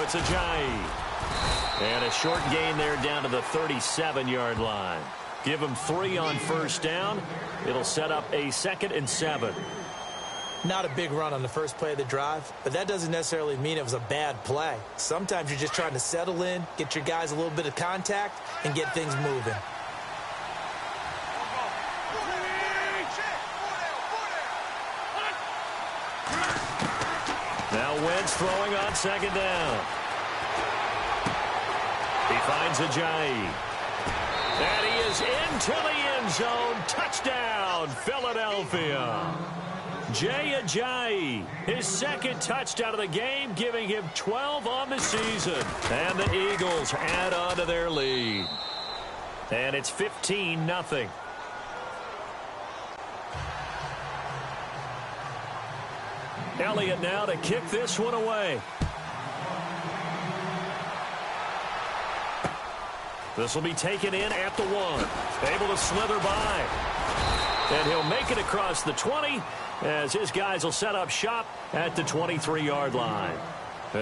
Now it's Ajayi. And a short gain there down to the 37-yard line. Give him 3 on first down. It'll set up a 2nd and 7. Not a big run on the first play of the drive, but that doesn't necessarily mean it was a bad play. Sometimes you're just trying to settle in, get your guys a little bit of contact, and get things moving. Now Wentz throwing on 2nd down. He finds Ajayi. And he is into the end zone. Touchdown, Philadelphia. Jay Ajayi, his 2nd touchdown of the game, giving him 12 on the season. And the Eagles add on to their lead. And it's 15-0. Elliott now to kick this one away. This will be taken in at the 1. Able to slither by. And he'll make it across the 20 as his guys will set up shop at the 23-yard line.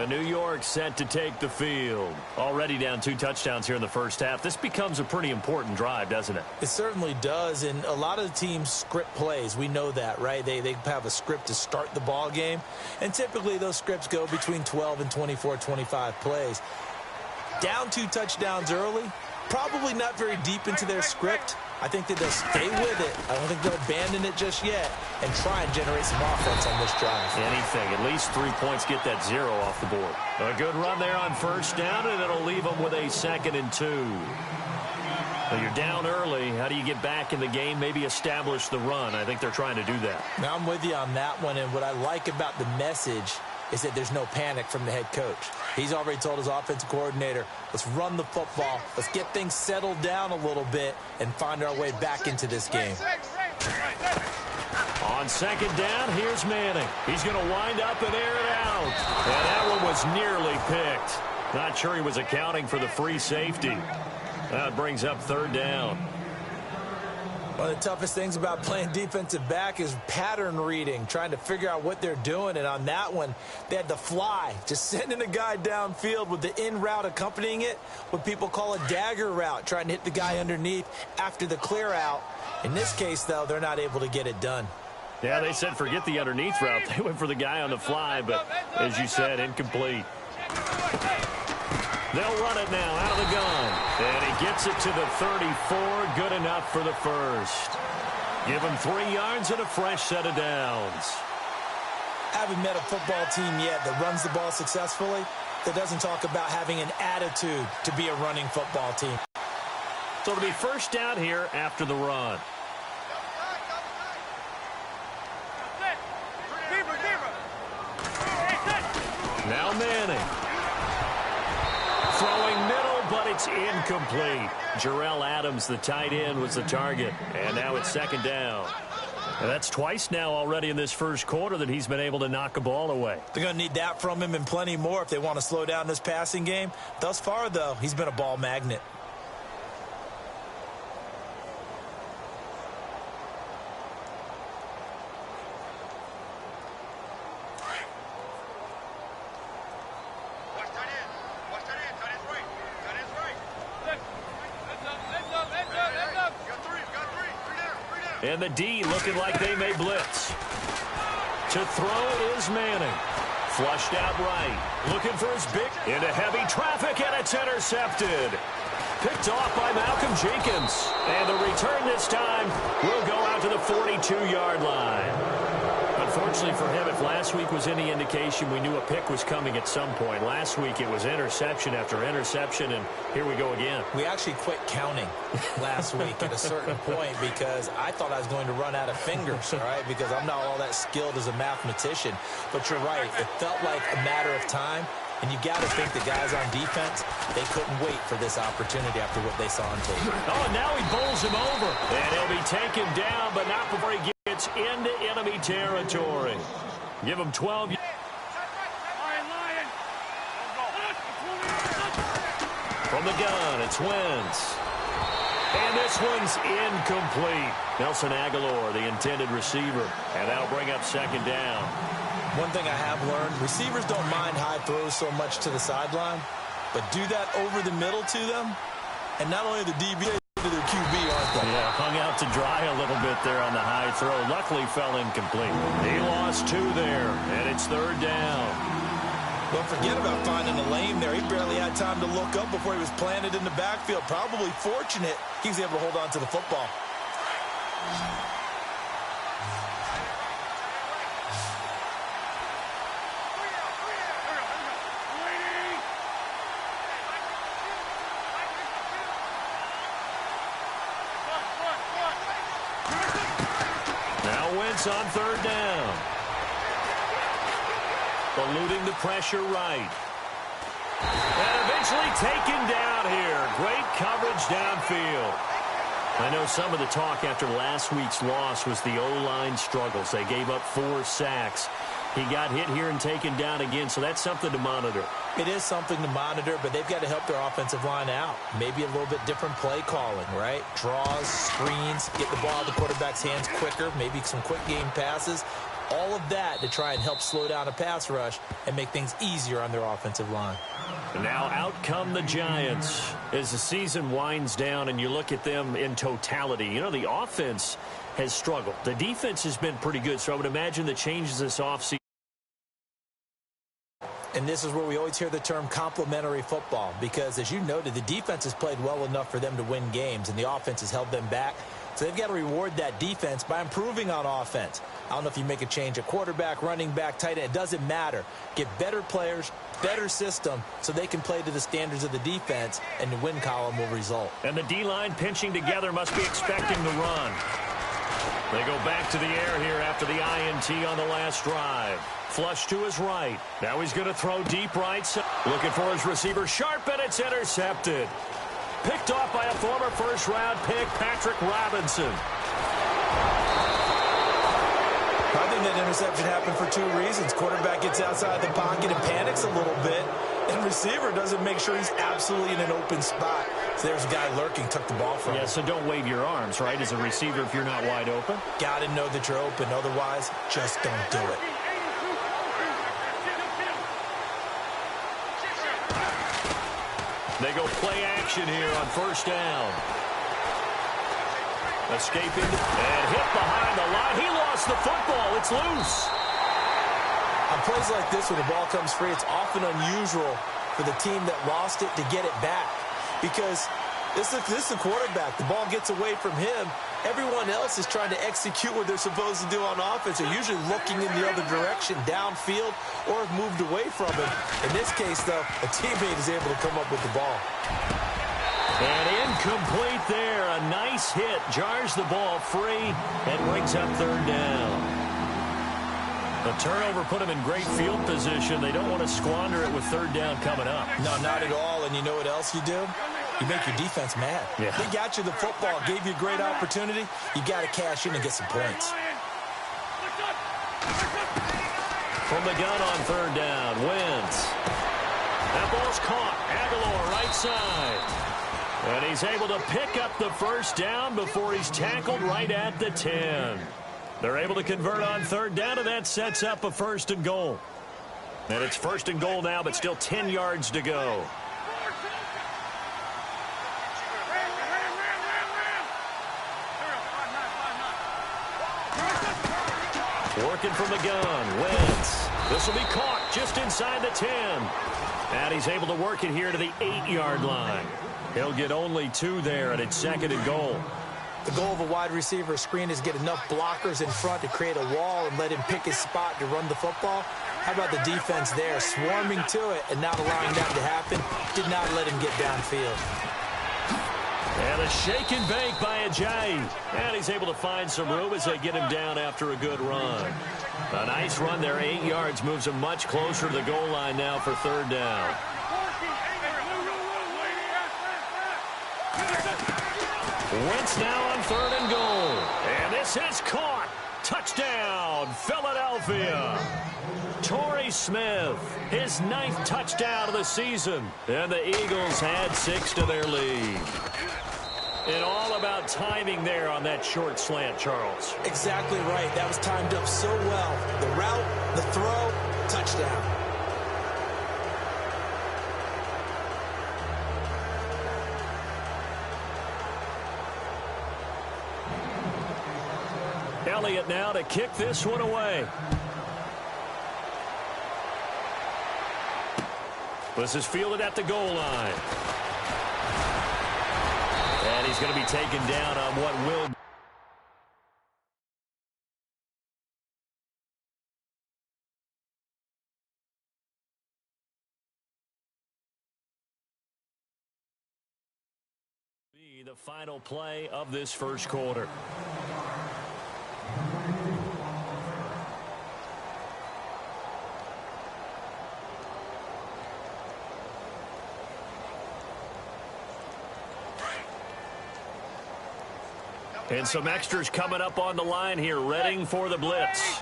New York set to take the field. Already down 2 touchdowns here in the first half. This becomes a pretty important drive, doesn't it? It certainly does, and a lot of the teams script plays. We know that, right? They have a script to start the ball game, and typically those scripts go between 12 and 24, 25 plays. Down 2 touchdowns early, probably not very deep into their script. I think that they'll stay with it. I don't think they'll abandon it just yet and try and generate some offense on this drive. Anything. At least 3 points, get that 0 off the board. A good run there on first down, and it'll leave them with a 2nd and 2. Now you're down early. How do you get back in the game? Maybe establish the run. I think they're trying to do that. Now I'm with you on that one, and what I like about the message is that there's no panic from the head coach. He's already told his offensive coordinator, let's run the football, let's get things settled down a little bit and find our way back into this game. On 2nd down, here's Manning. He's going to wind up and air it out. And that one was nearly picked. Not sure he was accounting for the free safety. That brings up 3rd down. One of the toughest things about playing defensive back is pattern reading, trying to figure out what they're doing. And on that one, they had to fly, just sending a guy downfield with the in route accompanying it, what people call a dagger route, trying to hit the guy underneath after the clear out. In this case, though, they're not able to get it done. Yeah, they said forget the underneath route. They went for the guy on the fly, but as you said, incomplete. They'll run it now out of the gun. And he gets it to the 34. Good enough for the first. Give him 3 yards and a fresh set of downs. Haven't met a football team yet that runs the ball successfully, that doesn't talk about having an attitude to be a running football team. So it'll be first down here after the run. Now Manning. Throwing middle, but it's incomplete. Jarrell Adams, the tight end, was the target. And now it's 2nd down. And that's twice now already in this first quarter that he's been able to knock a ball away. They're going to need that from him and plenty more if they want to slow down this passing game. Thus far, though, he's been a ball magnet. And the D looking like they may blitz. To throw is Manning. Flushed out right. Looking for his big into heavy traffic, and it's intercepted. Picked off by Malcolm Jenkins. And the return this time will go out to the 42-yard line. Unfortunately for him, if last week was any indication, we knew a pick was coming at some point. Last week it was interception after interception, and here we go again. We actually quit counting last week at a certain point because I thought I was going to run out of fingers, all right, because I'm not all that skilled as a mathematician. But you're right. It felt like a matter of time, and you got to think the guys on defense, they couldn't wait for this opportunity after what they saw on tape. Oh, and now he bowls him over, and he'll be taken down, but not before he gets into enemy territory. Give him 12. From the gun, it's Wentz. And this one's incomplete. Nelson Aguilar, the intended receiver. And that'll bring up 2nd down. One thing I have learned, receivers don't mind high throws so much to the sideline, but do that over the middle to them, and not only the DB, to their QB, aren't they? Yeah, hung out to dry a little bit there on the high throw. Luckily fell incomplete. He lost 2 there, and it's 3rd down. Don't forget about finding a lane there. He barely had time to look up before he was planted in the backfield. Probably fortunate he was able to hold on to the football. On 3rd down. Eluding the pressure right. And eventually taken down here. Great coverage downfield. I know some of the talk after last week's loss was the O-line struggles. They gave up 4 sacks. He got hit here and taken down again, so that's something to monitor. It is something to monitor, but they've got to help their offensive line out. Maybe a little bit different play calling, right? Draws, screens, get the ball out of the quarterback's hands quicker, maybe some quick game passes. All of that to try and help slow down a pass rush and make things easier on their offensive line. And now out come the Giants as the season winds down and you look at them in totality. You know, the offense has struggled. The defense has been pretty good, so I would imagine the changes this offseason. And this is where we always hear the term complementary football because, as you noted, the defense has played well enough for them to win games, and the offense has held them back. So they've got to reward that defense by improving on offense. I don't know if you make a change at quarterback, running back, tight end. It doesn't matter. Get better players, better system, so they can play to the standards of the defense, and the win column will result. And the D-line pinching together must be expecting the run. They go back to the air here after the INT on the last drive. Flush to his right. Now he's going to throw deep right side. Looking for his receiver sharp, and it's intercepted. Picked off by a former first-round pick, Patrick Robinson. I think that interception happened for 2 reasons. Quarterback gets outside the pocket and panics a little bit, and receiver doesn't make sure he's absolutely in an open spot. So there's a guy lurking, took the ball from him. Yeah, so don't wave your arms, right, as a receiver if you're not wide open. Got to know that you're open. Otherwise, just don't do it. They go play action here on 1st down. Escaping and hit behind the line. He lost the football. It's loose. On plays like this, when the ball comes free, it's often unusual for the team that lost it to get it back. Because this is the quarterback. The ball gets away from him. Everyone else is trying to execute what they're supposed to do on offense. They're usually looking in the other direction, downfield, or have moved away from him. In this case, though, a teammate is able to come up with the ball. And incomplete there. A nice hit. Jars the ball free and brings up 3rd down. The turnover put him in great field position. They don't want to squander it with 3rd down coming up. No, not at all. And you know what else you do? You make your defense mad. Yeah. They got you the football, gave you a great opportunity. You got to cash in and get some points. From the gun on 3rd down, Wentz. That ball's caught. Aguilar right side. And he's able to pick up the 1st down before he's tackled right at the 10. They're able to convert on 3rd down, and that sets up a 1st and goal. And it's 1st and goal now, but still 10 yards to go. Working from the gun, Wentz. This will be caught just inside the 10. And he's able to work it here to the 8-yard line. He'll get only 2 there, and it's 2nd and goal. The goal of a wide receiver screen is get enough blockers in front to create a wall and let him pick his spot to run the football. How about the defense there, swarming to it and not allowing that to happen? Did not let him get downfield. And a shake and bake by Ajayi. And he's able to find some room as they get him down after a good run. A nice run there, 8 yards, moves him much closer to the goal line now for 3rd down. Wentz now on 3rd and goal. And this is caught. Touchdown, Philadelphia. Torrey Smith, his 9th touchdown of the season. And the Eagles add 6 to their lead. And all about timing there on that short slant, Charles. Exactly right. That was timed up so well. The route, the throw, touchdown. Elliott now to kick this one away. This is fielded at the goal line. And he's going to be taken down on what will be the final play of this first quarter. And some extras coming up on the line here, readying for the blitz.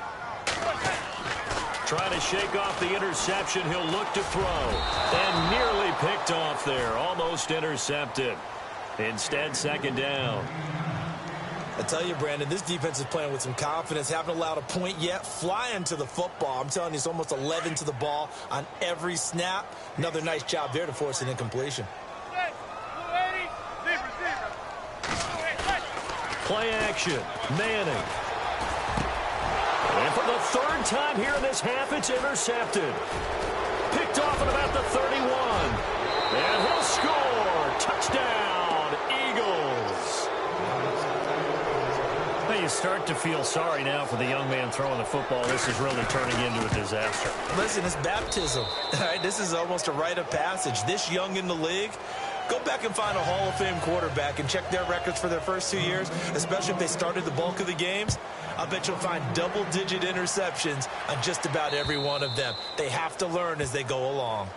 Trying to shake off the interception. He'll look to throw. And nearly picked off there. Almost intercepted. Instead, second down. I tell you, Brandon, this defense is playing with some confidence. Haven't allowed a point yet. Flying to the football. I'm telling you, it's almost 11 to the ball on every snap. Another nice job there to force an incompletion. Play action. Manning. And for the third time here in this half, it's intercepted. Picked off at about the 31. And he'll score. Touchdown, Eagles. Now you start to feel sorry now for the young man throwing the football. This is really turning into a disaster. Listen, it's baptism. All right, this is almost a rite of passage. This young in the league, go back and find a Hall of Fame quarterback and check their records for their first 2 years, especially if they started the bulk of the games. I bet you'll find double-digit interceptions on just about every one of them. They have to learn as they go along.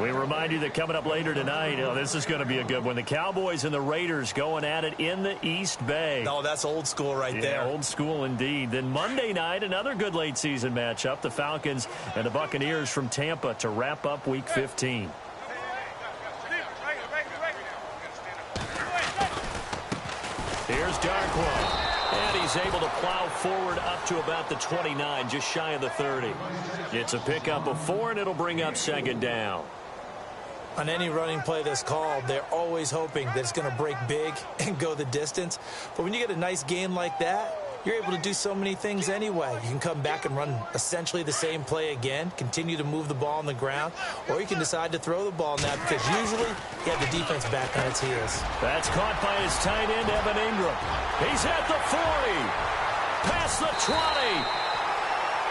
We remind you that coming up later tonight, this is going to be a good one. The Cowboys and the Raiders going at it in the East Bay. Oh, that's old school right there. Old school indeed. Then Monday night, another good late season matchup. The Falcons and the Buccaneers from Tampa to wrap up Week 15. Here's Darkwa. And he's able to plow forward up to about the 29, just shy of the 30. It's a pickup of 4, and it'll bring up second down. On any running play that's called, they're always hoping that it's going to break big and go the distance. But when you get a nice gain like that, you're able to do so many things anyway. You can come back and run essentially the same play again, continue to move the ball on the ground, or you can decide to throw the ball now because usually you have the defense back on its heels. That's caught by his tight end, Evan Ingram. He's at the 40, past the 20,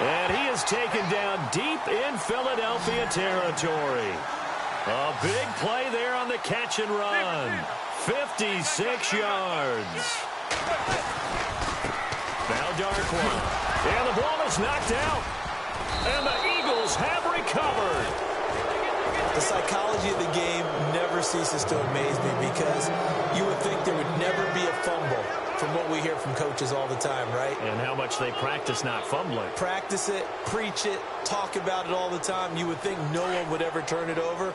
and he is taken down deep in Philadelphia territory. A big play there on the catch and run. 56 yards. Now Darkwa. And the ball is knocked out. And the Eagles have recovered. The psychology of the game never ceases to amaze me because you would think there would never be a fumble from what we hear from coaches all the time, right? And how much they practice not fumbling. Practice it, preach it, talk about it all the time. You would think no one would ever turn it over.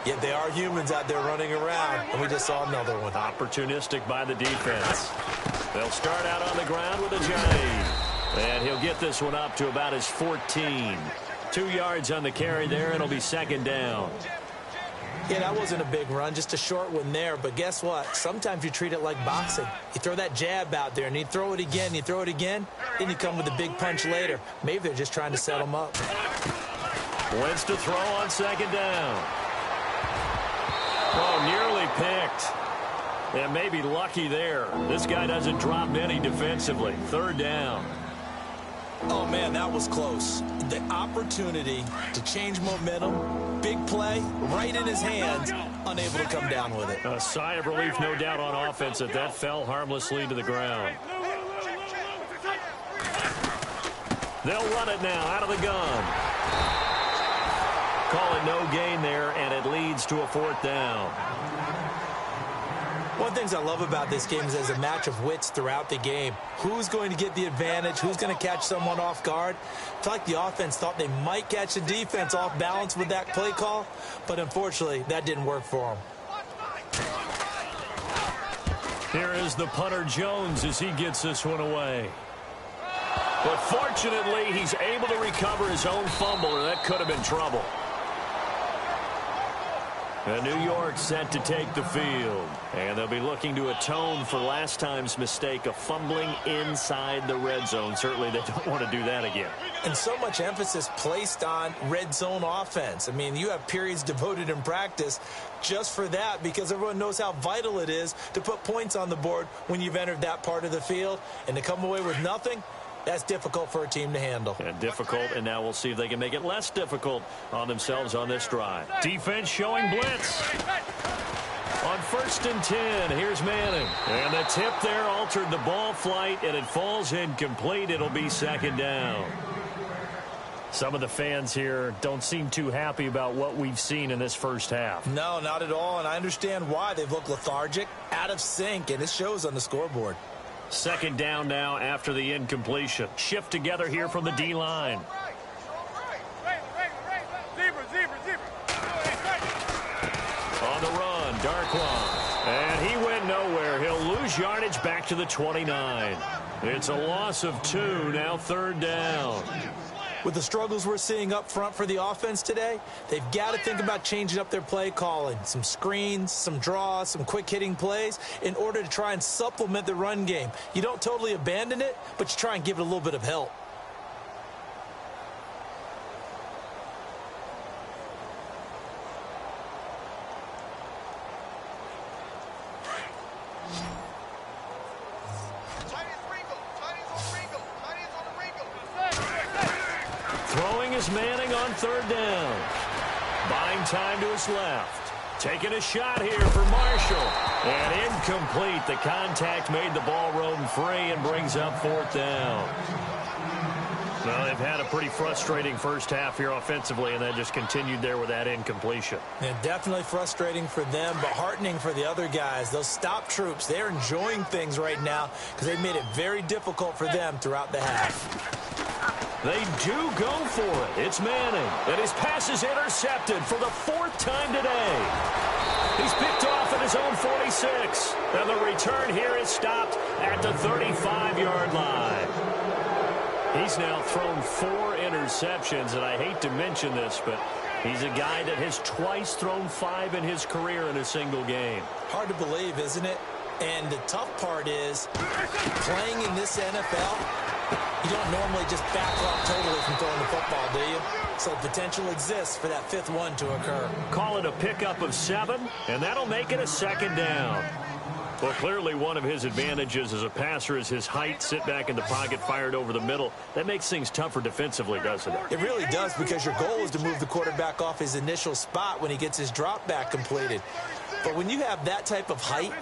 Yet they are humans out there running around, and we just saw another one. Opportunistic by the defense. They'll start out on the ground with Ajayi. And he'll get this one up to about his 14. 2 yards on the carry there, and it'll be second down. Yeah, that wasn't a big run, just a short one there. But guess what? Sometimes you treat it like boxing. You throw that jab out there, and you throw it again, you throw it again, then you come with a big punch later. Maybe they're just trying to set them up. Wentz to throw on second down. Oh, nearly picked. And maybe lucky there. This guy doesn't drop many defensively. Third down. Oh, man, that was close. The opportunity to change momentum, big play, right in his hands, unable to come down with it. A sigh of relief, no doubt, on offense that fell harmlessly to the ground. They'll run it now out of the gun. Call it no gain there, and it leads to a fourth down. One of the things I love about this game is there's a match of wits throughout the game. Who's going to get the advantage? Who's going to catch someone off guard? I feel like the offense thought they might catch the defense off balance with that play call, but unfortunately, that didn't work for them. Here is the punter Jones as he gets this one away. But fortunately, he's able to recover his own fumble, or that could have been trouble. And New York set to take the field. And they'll be looking to atone for last time's mistake of fumbling inside the red zone. Certainly they don't want to do that again. And so much emphasis placed on red zone offense. I mean, you have periods devoted in practice just for that because everyone knows how vital it is to put points on the board when you've entered that part of the field. And to come away with nothing, that's difficult for a team to handle. And difficult, and now we'll see if they can make it less difficult on themselves on this drive. Defense showing blitz. On 1st and 10, here's Manning. And the tip there altered the ball flight, and it falls incomplete. It'll be 2nd down. Some of the fans here don't seem too happy about what we've seen in this first half. No, not at all, and I understand why. They've looked lethargic, out of sync, and it shows on the scoreboard. 2nd down now after the incompletion. Shift together here from the D-line. On the run, Darkwa. And he went nowhere. He'll lose yardage back to the 29. It's a loss of 2, now 3rd down. With the struggles we're seeing up front for the offense today, they've got to think about changing up their play calling. Some screens, some draws, some quick-hitting plays in order to try and supplement the run game. You don't totally abandon it, but you try and give it a little bit of help. Throwing is Manning on 3rd down. Buying time to his left. Taking a shot here for Marshall. And incomplete. The contact made the ball roam free and brings up 4th down. Well, they've had a pretty frustrating first half here offensively, and that just continued there with that incompletion. And definitely frustrating for them, but heartening for the other guys. Those stop troops, they're enjoying things right now because they've made it very difficult for them throughout the half. They do go for it. It's Manning. And his pass is intercepted for the 4th time today. He's picked off at his own 46. And the return here is stopped at the 35-yard line. He's now thrown 4 interceptions, and I hate to mention this, but he's a guy that has twice thrown 5 in his career in a single game. Hard to believe, isn't it? And the tough part is playing in this NFL, you don't normally just back off totally from throwing the football, do you? So potential exists for that 5th one to occur. Call it a pickup of 7, and that'll make it a 2nd down. Well, clearly one of his advantages as a passer is his height, sit back in the pocket, fired over the middle. That makes things tougher defensively, doesn't it? It really does, because your goal is to move the quarterback off his initial spot when he gets his drop back completed. But when you have that type of height,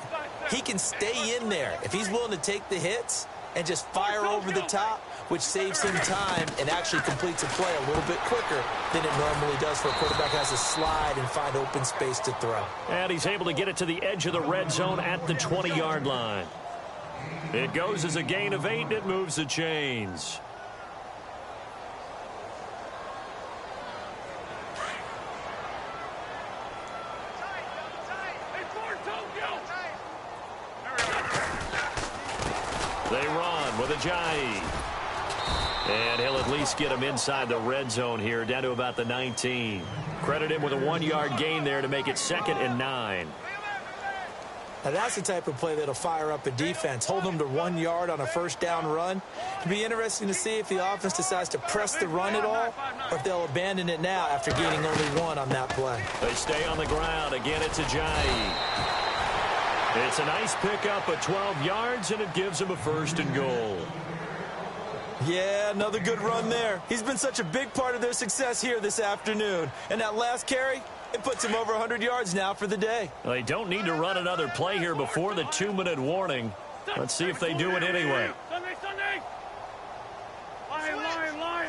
he can stay in there. If he's willing to take the hits and just fire over the top, which saves him time and actually completes a play a little bit quicker than it normally does for a quarterback who has to slide and find open space to throw. And he's able to get it to the edge of the red zone at the 20-yard line. It goes as a gain of 8, and it moves the chains. They run with Ajayi. And he'll at least get him inside the red zone here, down to about the 19. Credit him with a 1-yard gain there to make it 2nd and 9. Now that's the type of play that'll fire up a defense. Hold them to 1 yard on a 1st down run. It'll be interesting to see if the offense decides to press the run at all, or if they'll abandon it now after gaining only 1 on that play. They stay on the ground. Again, it's Ajayi. It's a nice pickup of 12 yards, and it gives him a 1st and goal. Yeah, another good run there. He's been such a big part of their success here this afternoon. And that last carry, it puts him over 100 yards now for the day. They don't need to run another play here before the 2-minute warning. Let's see if they do it anyway. Sunday. Line.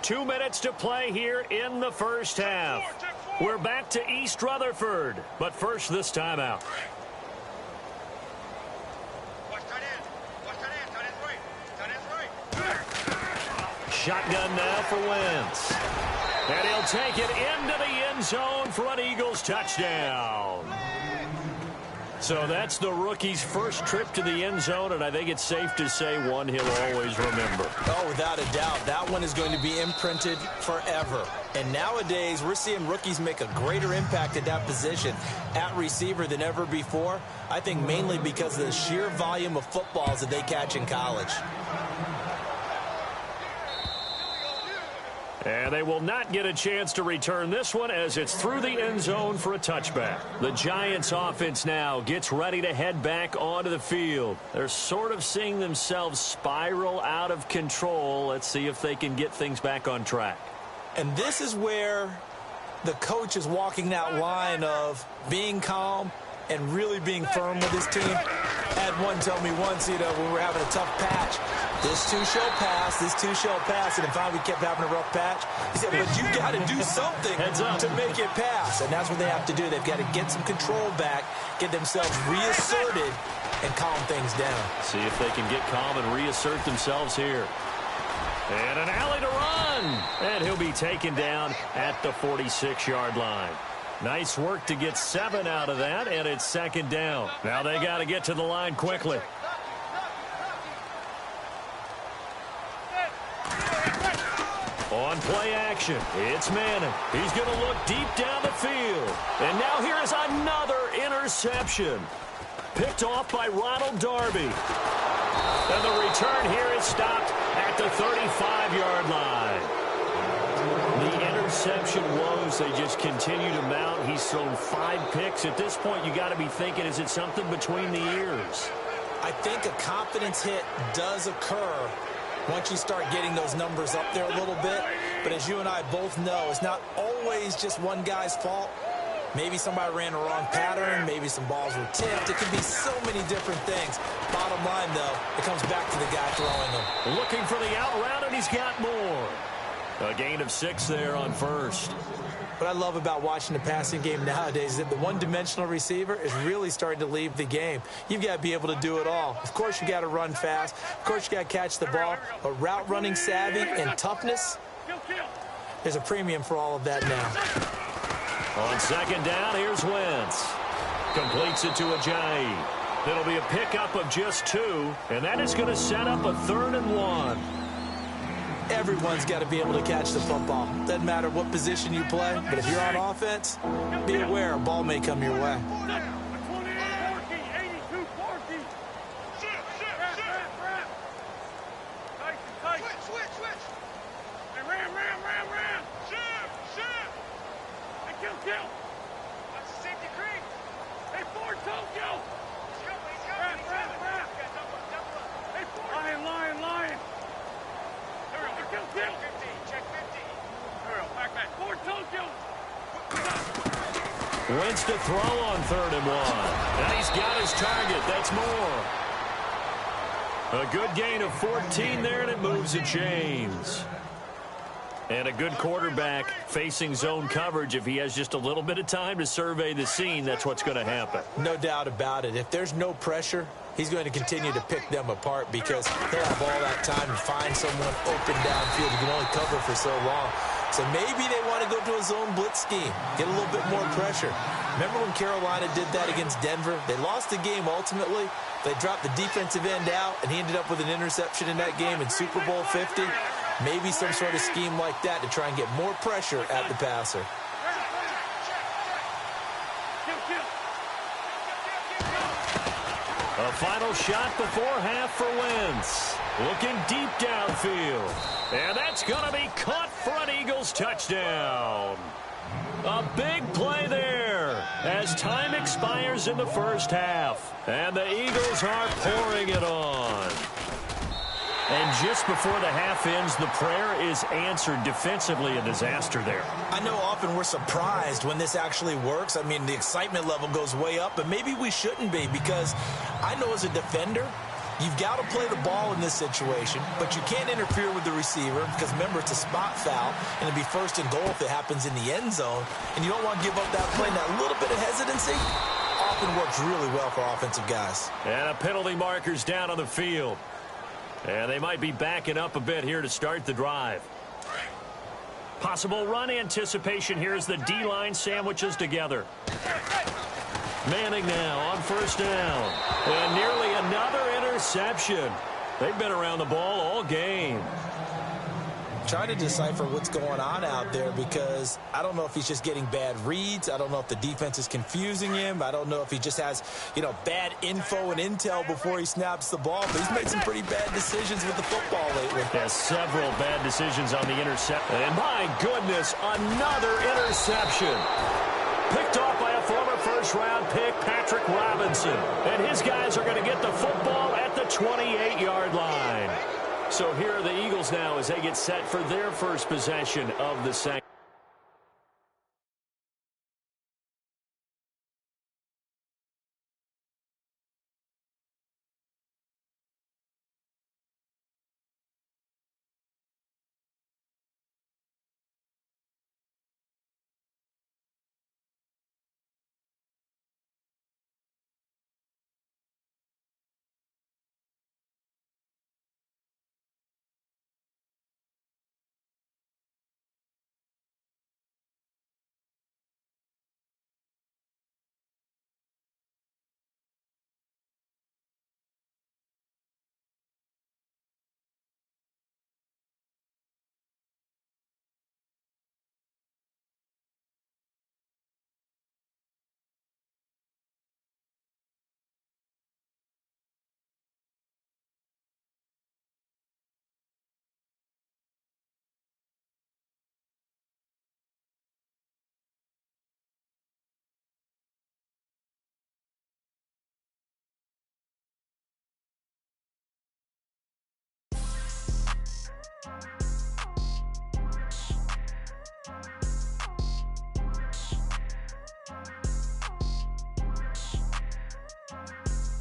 2 minutes to play here in the first half. We're back to East Rutherford, but first this timeout. Shotgun now for Wentz. And he'll take it into the end zone for an Eagles touchdown. So that's the rookie's first trip to the end zone, and I think it's safe to say one he'll always remember. Oh, without a doubt. That one is going to be imprinted forever. And nowadays, we're seeing rookies make a greater impact at that position at receiver than ever before. I think mainly because of the sheer volume of footballs that they catch in college. And they will not get a chance to return this one as it's through the end zone for a touchback. The Giants offense now gets ready to head back onto the field. They're sort of seeing themselves spiral out of control. Let's see if they can get things back on track. And this is where the coach is walking that line of being calm and really being firm with his team. I had one tell me once, when we were having a tough patch, this too shall pass, this too shall pass. And finally we kept having a rough patch. He said, but you got to do something to make it pass. And that's what they have to do. They've got to get some control back, get themselves reasserted, and calm things down. See if they can get calm and reassert themselves here. And an alley to run. And he'll be taken down at the 46-yard line. Nice work to get 7 out of that, and it's second down. Now they got to get to the line quickly. On play action, it's Manning. He's going to look deep down the field. And now here is another interception. Picked off by Ronald Darby. And the return here is stopped at the 35-yard line. The interception woes, they just continue to mount. He's thrown 5 picks. At this point, you got to be thinking, is it something between the ears? I think a confidence hit does occur once you start getting those numbers up there a little bit. But as you and I both know, it's not always just one guy's fault. Maybe somebody ran a wrong pattern. Maybe some balls were tipped. It could be so many different things. Bottom line, though, it comes back to the guy throwing them. Looking for the out route, and he's got more. A gain of 6 there on first. What I love about watching the passing game nowadays is that the one-dimensional receiver is really starting to leave the game. You've got to be able to do it all. Of course, you got to run fast. Of course, you got to catch the ball. But route running savvy and toughness, there's a premium for all of that now. On second down, here's Wentz. Completes it to Ajayi. It'll be a pickup of just 2, and that is going to set up a 3rd and 1. Everyone's got to be able to catch the football. Doesn't matter what position you play, but if you're on offense, be aware a ball may come your way. Wentz to throw on 3rd and 1. And he's got his target. That's more. A good gain of 14 there, and it moves the chains. And a good quarterback facing zone coverage. If he has just a little bit of time to survey the scene, that's what's going to happen. No doubt about it. If there's no pressure, he's going to continue to pick them apart because he'll have all that time to find someone open downfield. You can only cover for so long. So maybe they want to go to a zone blitz scheme, get a little bit more pressure. Remember when Carolina did that against Denver? They lost the game ultimately. They dropped the defensive end out, and he ended up with an interception in that game in Super Bowl 50. Maybe some sort of scheme like that to try and get more pressure at the passer. A final shot before half for Wentz. Looking deep downfield. And that's going to be caught for an Eagles touchdown. A big play there as time expires in the first half. And the Eagles are pouring it on. And just before the half ends, the prayer is answered. Defensively, a disaster there. I know often we're surprised when this actually works. I mean, the excitement level goes way up, but maybe we shouldn't be because I know as a defender, you've got to play the ball in this situation, but you can't interfere with the receiver because, remember, it's a spot foul, and it'd be 1st and goal if it happens in the end zone, and you don't want to give up that play. And that little bit of hesitancy often works really well for offensive guys. And a penalty marker's down on the field. And they might be backing up a bit here to start the drive. Possible run anticipation here as the D-line sandwiches together. Manning now on first down. And nearly another interception. They've been around the ball all game. Trying to decipher what's going on out there because I don't know if he's just getting bad reads. I don't know if the defense is confusing him. I don't know if he just has, bad info and intel before he snaps the ball. But he's made some pretty bad decisions with the football lately. Has several bad decisions on the interception. And my goodness, another interception. Picked off by a former first-round pick, Patrick Robinson. And his guys are going to get the football at the 28-yard line. So here are the Eagles now as they get set for their first possession of the second.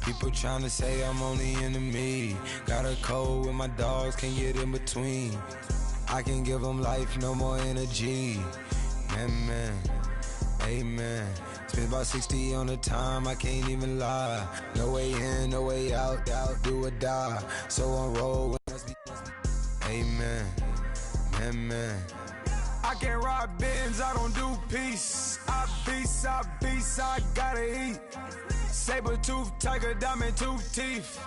People trying to say I'm only enemy. Got a code with my dogs, can't get in between. I can give them life, no more energy. Man, amen. Spent about 60 on the time, I can't even lie. No way in, no way out, do or die. So on roll, amen, man. I can't ride Benz, I don't do peace. I beast, I gotta eat. Saber tooth, tiger, diamond tooth teeth.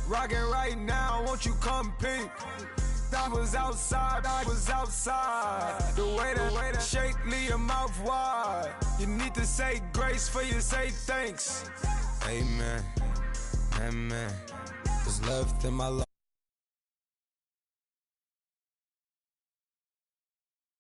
Rockin' right now, won't you come peep? I was outside. The way that shake, leave your mouth wide. You need to say grace for you say thanks. Amen, amen. What's left in my life?